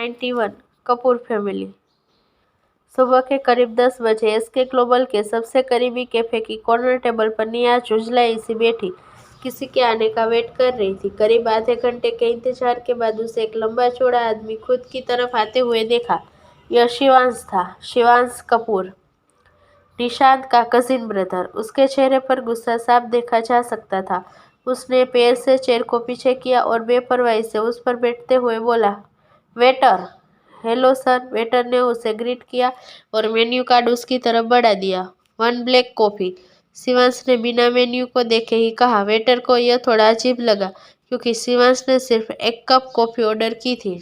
91 Kapoor family. सुबह के करीब 10 बजे एसके ग्लोबल के सबसे करीबी कैफे की कॉर्नर टेबल पर निया झुंझलाई सी बैठी किसी के आने का वेट कर रही थी। करीब आधे घंटे के इंतजार के बाद उसे एक लंबा चौड़ा आदमी खुद की तरफ आते हुए देखा। यह शिवांश था, शिवांश कपूर, निशांत का कजिन ब्रदर। उसके चेहरे पर गुस्सा साफ देखा जा सकता था। उसने पैर से चेयर को पीछे किया और बेपरवाही से उस पर बैठते हुए बोला, वेटर। Hello sir. वेटर ने उसे ग्रीट किया और मेन्यू कार्ड उसकी तरफ बढ़ा दिया। 1 ब्लैक कॉफी। शिवांश ने बिना मेन्यू को देखे ही कहा। वेटर को यह थोड़ा अजीब लगा क्योंकि शिवांश ने सिर्फ 1 कप कॉफी ऑर्डर की थी।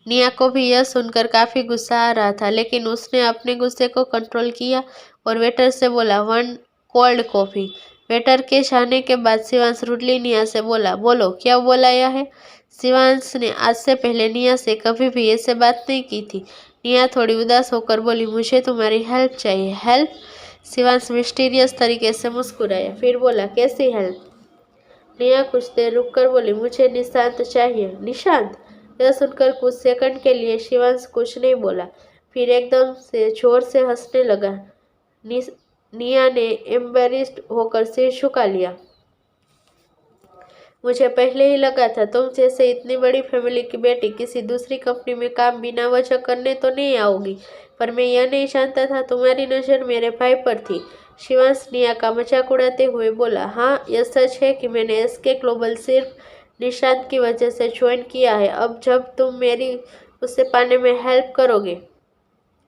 निया को भी यह सुनकर काफी गुस्सा आ रहा था, लेकिन उसने अपने गुस्से को कंट्रोल किया और वेटर से बोला, 1 कोल्ड कॉफी। वेटर के जाने के बाद शिवांश रूडली निया से बोला, बोलो क्या बोला यह है। शिवांश ने आज से पहले निया से कभी भी ऐसे बात नहीं की थी। निया थोड़ी उदास होकर बोली, मुझे तुम्हारी हेल्प चाहिए। हेल्प? शिवांश मिस्टीरियस तरीके से मुस्कुराया, फिर बोला, कैसी हेल्प। निया कुछ देर रुककर बोली, मुझे निशांत चाहिए। निशांत? यह सुनकर कुछ सेकंड के लिए शिवांश कुछ नहीं बोला, फिर एकदम से जोर से हंसने लगा। निया ने एम्बेरेस्ड होकर सिर झुका लिया। मुझे पहले ही लगा था तुम जैसे इतनी बड़ी फैमिली की बेटी किसी दूसरी कंपनी में काम बिना वजह करने तो नहीं आओगी, पर मैं यह नहीं जानता था तुम्हारी नज़र मेरे भाई पर थी। शिवांश निया का मजाक उड़ाते हुए बोला, हाँ यह सच है कि मैंने एसके ग्लोबल सिर्फ निशांत की वजह से ज्वाइन किया है। अब जब तुम मेरी उसे पाने में हेल्प करोगे।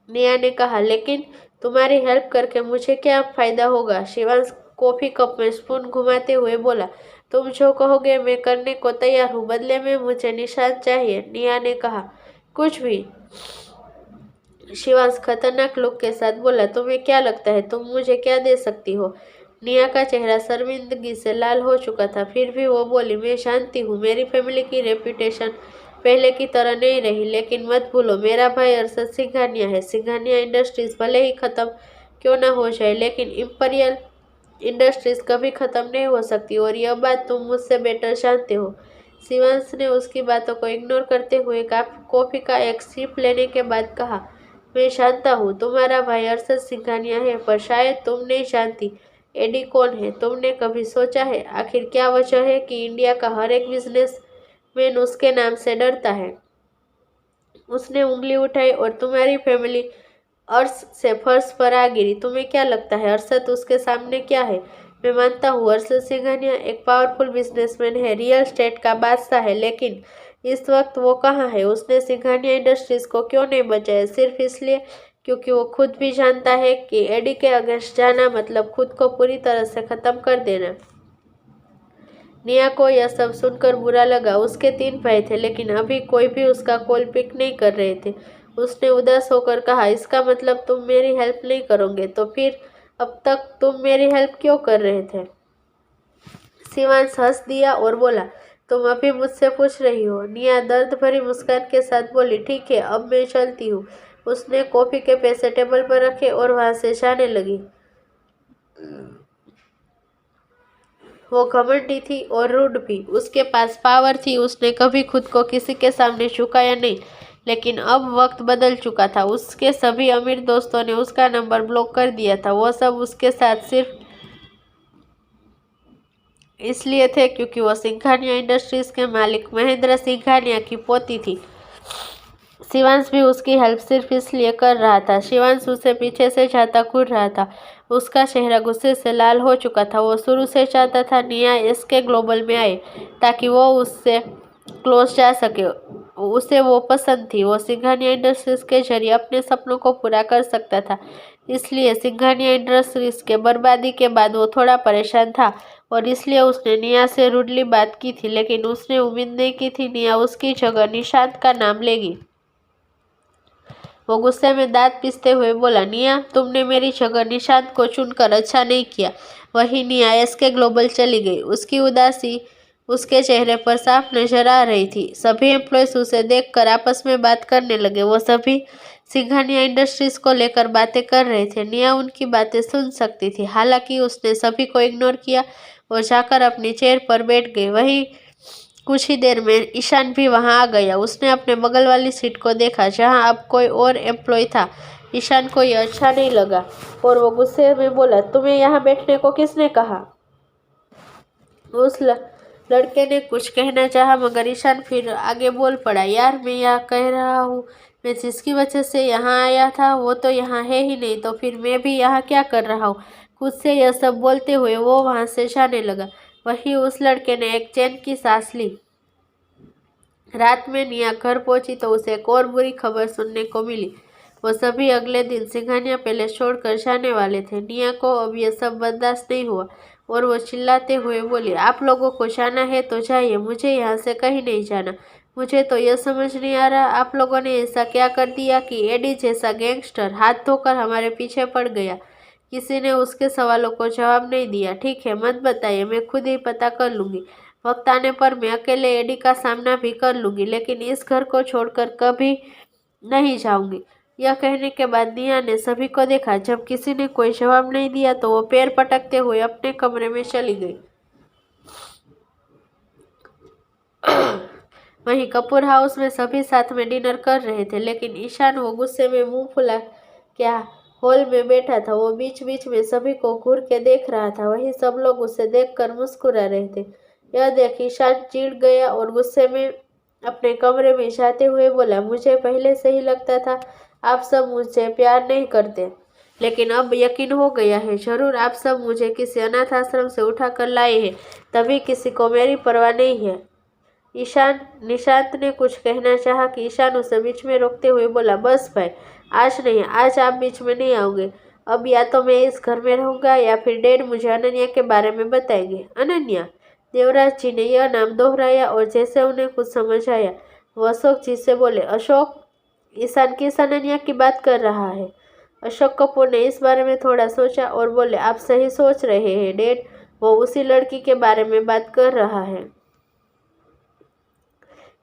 निया ने कहा, लेकिन तुम्हारी हेल्प करके मुझे क्या फायदा होगा। शिवांश कॉफी कप में स्पून घुमाते हुए बोला, तुम जो कहोगे मैं करने को तैयार हूँ, बदले में मुझे निशांत चाहिए। निया ने कहा, कुछ भी। शिवांश खतरनाक लुक के साथ बोला, तुम्हें क्या लगता है तुम मुझे क्या दे सकती हो। निया का चेहरा शर्मिंदगी से लाल हो चुका था, फिर भी वो बोली, मैं जानती हूँ मेरी फैमिली की रेपुटेशन पहले की तरह नहीं रही, लेकिन मत भूलो मेरा भाई अरशद सिंघानिया है। सिंघानिया इंडस्ट्रीज भले ही खत्म क्यों ना हो जाए, लेकिन इंपीरियल इंडस्ट्रीज कभी खत्म नहीं हो सकती, और यह बात तुम मुझसे बेटर जानते हो। शिवांश ने उसकी बातों को इग्नोर करते हुए कॉफी का एक सिप लेने के बाद कहा, मैं जानता हूँ तुम्हारा भाई अरशद सिंघानिया है, पर शायद तुम नहीं जानती एडी कौन है। तुमने कभी सोचा है आखिर क्या वजह है कि इंडिया का हर एक बिजनेसमैन उसके नाम से डरता है। उसने उंगली उठाई और तुम्हारी फैमिली अर्श से फर्श पर आ गिरी। तुम्हें क्या लगता है अरशद उसके सामने क्या है। मैं मानता हूँ अरशद सिंघानिया एक पावरफुल बिजनेसमैन है, रियल स्टेट का बादशाह है, लेकिन इस वक्त वो कहाँ है। उसने सिंघानिया इंडस्ट्रीज को क्यों नहीं बचाया, सिर्फ इसलिए क्योंकि वो खुद भी जानता है कि एडी के अगेंस्ट जाना मतलब खुद को पूरी तरह से खत्म कर देना। निया को यह सब सुनकर बुरा लगा। उसके 3 भाई थे, लेकिन अभी कोई भी उसका कॉल पिक नहीं कर रहे थे। उसने उदास होकर कहा, इसका मतलब तुम मेरी हेल्प नहीं करोगे, तो फिर अब तक तुम मेरी हेल्प क्यों कर रहे थे। शिवांश हंस दिया और बोला, तुम अभी मुझसे पूछ रही हो। निया दर्द भरी मुस्कान के साथ बोली, ठीक है अब मैं चलती हूँ। उसने कॉफी के पैसे टेबल पर रखे और वहां से जाने लगी। वो घमंडी थी और रूड भी। उसके पास पावर थी, उसने कभी खुद को किसी के सामने झुकाया नहीं, लेकिन अब वक्त बदल चुका था। उसके सभी अमीर दोस्तों ने उसका नंबर ब्लॉक कर दिया था। वो सब उसके साथ सिर्फ इसलिए थे क्योंकि वो सिंघानिया इंडस्ट्रीज के मालिक महेंद्र सिंघानिया की पोती थी। शिवांश भी उसकी हेल्प सिर्फ इसलिए कर रहा था। शिवांश उसे पीछे से जाता घूर रहा था। उसका चेहरा गुस्से से लाल हो चुका था। वो शुरू से चाहता था निया एसके ग्लोबल में आए ताकि वो उससे क्लोज जा सके। उसे वो पसंद थी। वो सिंघानिया इंडस्ट्रीज के जरिए अपने सपनों को पूरा कर सकता था। इसलिए सिंघानिया इंडस्ट्रीज के बर्बादी के बाद वो थोड़ा परेशान था और इसलिए उसने निया से रूडली बात की थी, लेकिन उसने उम्मीद नहीं की थी निया उसकी जगह निशांत का नाम लेगी। वो गुस्से में दांत पीसते हुए बोला, निया तुमने मेरी जगह निशांत को चुनकर अच्छा नहीं किया। वही निया एसके ग्लोबल चली गई। उसकी उदासी उसके चेहरे पर साफ नजर आ रही थी। सभी एम्प्लॉयज उसे देखकर आपस में बात करने लगे। वो सभी सिंघानिया इंडस्ट्रीज को लेकर बातें कर रहे थे। निया उनकी बातें सुन सकती थी, हालांकि उसने सभी को इग्नोर किया और जाकर अपनी चेयर पर बैठ गई। वही कुछ ही देर में ईशान भी वहां आ गया। उसने अपने बगल वाली सीट को देखा जहां अब कोई और एम्प्लॉय था। ईशान को यह अच्छा नहीं लगा और वो गुस्से में बोला, तुम्हें यहाँ बैठने को किसने कहा? उस लड़के ने कुछ कहना चाहा मगर ईशान फिर आगे बोल पड़ा, यार मैं यह कह रहा हूँ, मैं जिसकी वजह से यहाँ आया था वो तो यहाँ है ही नहीं, तो फिर मैं भी यहाँ क्या कर रहा हूँ? खुद से यह सब बोलते हुए वो वहां से जाने लगा। वहीं उस लड़के ने एक चैन की सांस ली। रात में निया घर पहुंची तो उसे एक और बुरी खबर सुनने को मिली। वो सभी अगले दिन सिंघानिया पैलेस छोड़कर जाने वाले थे। निया को अब यह सब बर्दाश्त नहीं हुआ और वो चिल्लाते हुए बोली, आप लोगों को जाना है तो जाइए, मुझे यहाँ से कहीं नहीं जाना। मुझे तो यह समझ नहीं आ रहा आप लोगों ने ऐसा क्या कर दिया कि एडी जैसा गैंगस्टर हाथ धोकर हमारे पीछे पड़ गया। किसी ने उसके सवालों को जवाब नहीं दिया। ठीक है, मत बताइए, मैं खुद ही पता कर लूँगी। वक्त आने पर मैं अकेले एडी का सामना भी कर लूँगी, लेकिन इस घर को छोड़कर कभी नहीं जाऊँगी। यह कहने के बाद निया ने सभी को देखा। जब किसी ने कोई जवाब नहीं दिया तो वो पैर पटकते हुए अपने कमरे में चली गई। वहीं कपूर हाउस में सभी साथ में डिनर कर रहे थे, लेकिन ईशान वो गुस्से में मुंह फुला क्या हॉल में बैठा था। वो बीच बीच में सभी को घूर के देख रहा था। वहीं सब लोग उसे देखकर मुस्कुरा रहे थे। यह देख ईशान चिढ़ गया और गुस्से में अपने कमरे में जाते हुए बोला, मुझे पहले से ही लगता था आप सब मुझसे प्यार नहीं करते, लेकिन अब यकीन हो गया है। जरूर आप सब मुझे किसी अनाथ आश्रम से उठा कर लाए हैं, तभी किसी को मेरी परवाह नहीं है। निशांत ने कुछ कहना चाहा कि ईशान उसे बीच में रोकते हुए बोला, बस भाई, आज नहीं, आज आप बीच में नहीं आओगे। अब या तो मैं इस घर में रहूंगा या फिर डैड मुझे अनन्या के बारे में बताएंगे। अनन्या? देवराज जी ने यह नाम दोहराया और जैसे उन्हें कुछ समझ आया वो अशोक जी से बोले, अशोक, ईशान किस अनन्या की बात कर रहा है? अशोक कपूर ने इस बारे में थोड़ा सोचा और बोले, आप सही सोच रहे हैं डैड, वो उसी लड़की के बारे में बात कर रहा है।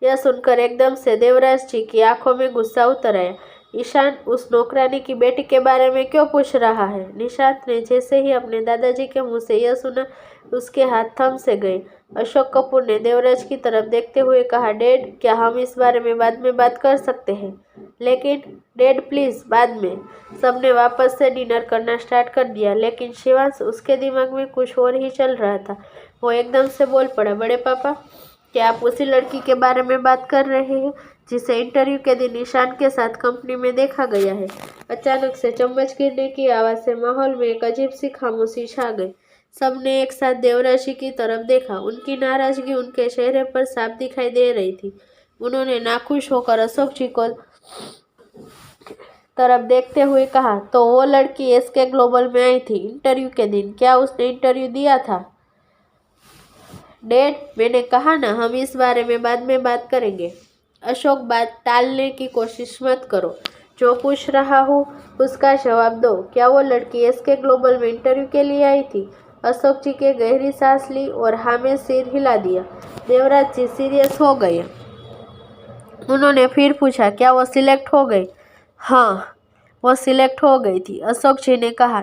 यह सुनकर एकदम से देवराज जी की आंखों में गुस्सा उतर आया। ईशान उस नौकरानी की बेटी के बारे में क्यों पूछ रहा है? निशांत ने जैसे ही अपने दादाजी के मुंह से यह सुना, उसके हाथ थम से गए। अशोक कपूर ने देवराज की तरफ देखते हुए कहा, डैड, क्या हम इस बारे में बाद में बात कर सकते हैं? लेकिन डैड प्लीज, बाद में। सबने वापस से डिनर करना स्टार्ट कर दिया, लेकिन शिवांश, उसके दिमाग में कुछ और ही चल रहा था। वो एकदम से बोल पड़ा, बड़े पापा, क्या आप उसी लड़की के बारे में बात कर रहे हैं जिसे इंटरव्यू के दिन ईशान के साथ कंपनी में देखा गया है? अचानक से चम्मच गिरने की आवाज से माहौल में एक अजीब सी खामोशी छा गई। सबने एक साथ देवराज जी की तरफ देखा। उनकी नाराजगी उनके चेहरे पर साफ दिखाई दे रही थी। उन्होंने नाखुश होकर अशोक जी को तरफ देखते हुए कहा, तो वो लड़की एसके ग्लोबल में आई थी इंटरव्यू के दिन, क्या उसने इंटरव्यू दिया था? डैड, मैंने कहा ना, हम इस बारे में बाद में बात करेंगे। अशोक, बात टालने की कोशिश मत करो। जो पूछ रहा हूँ उसका जवाब दो। क्या वो लड़की एसके ग्लोबल में इंटरव्यू के लिए आई थी? अशोक जी के गहरी सांस ली और हाँ में सिर हिला दिया। देवराज जी सीरियस हो गए। उन्होंने फिर पूछा, क्या वो सिलेक्ट हो गई? हाँ, वो सिलेक्ट हो गई थी, अशोक जी ने कहा।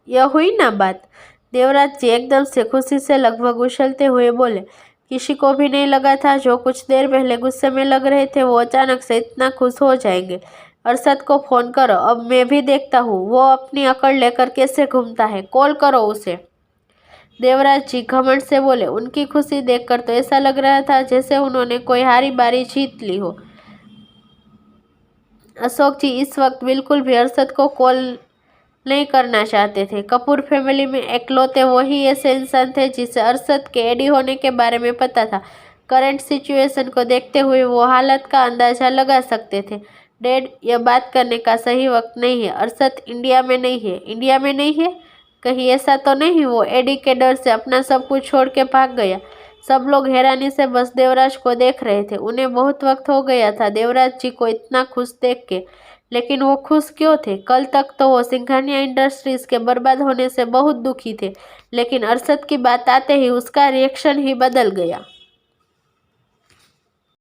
यह हुई ना बात? देवराज जी एकदम से खुशी से लगभग उछलते हुए बोले। किसी को भी नहीं लगा था जो कुछ देर पहले गुस्से में लग रहे थे वो अचानक से इतना खुश हो जाएंगे। अरशद को फोन करो, अब मैं भी देखता हूँ वो अपनी अकड़ लेकर कैसे घूमता है, कॉल करो उसे। देवराज जी घमंड से बोले। उनकी खुशी देखकर तो ऐसा लग रहा था जैसे उन्होंने कोई हारी बारी जीत ली हो। अशोक जी इस वक्त बिल्कुल भी अरशद को कॉल नहीं करना चाहते थे। कपूर फैमिली में एकलौते वही ऐसे इंसान थे जिसे अरशद के एडी होने के बारे में पता था। करंट सिचुएशन को देखते हुए वो हालत का अंदाजा लगा सकते थे। डैड, यह बात करने का सही वक्त नहीं है। अरशद इंडिया में नहीं है। इंडिया में नहीं है? कहीं ऐसा तो नहीं वो एडी के डर से अपना सब कुछ छोड़ के भाग गया? सब लोग हैरानी से बस देवराज को देख रहे थे। उन्हें बहुत वक्त हो गया था देवराज जी को इतना खुश देख के, लेकिन वो खुश क्यों थे? कल तक तो वो सिंघानिया इंडस्ट्रीज के बर्बाद होने से बहुत दुखी थे, लेकिन अरशद की बात आते ही उसका रिएक्शन ही बदल गया।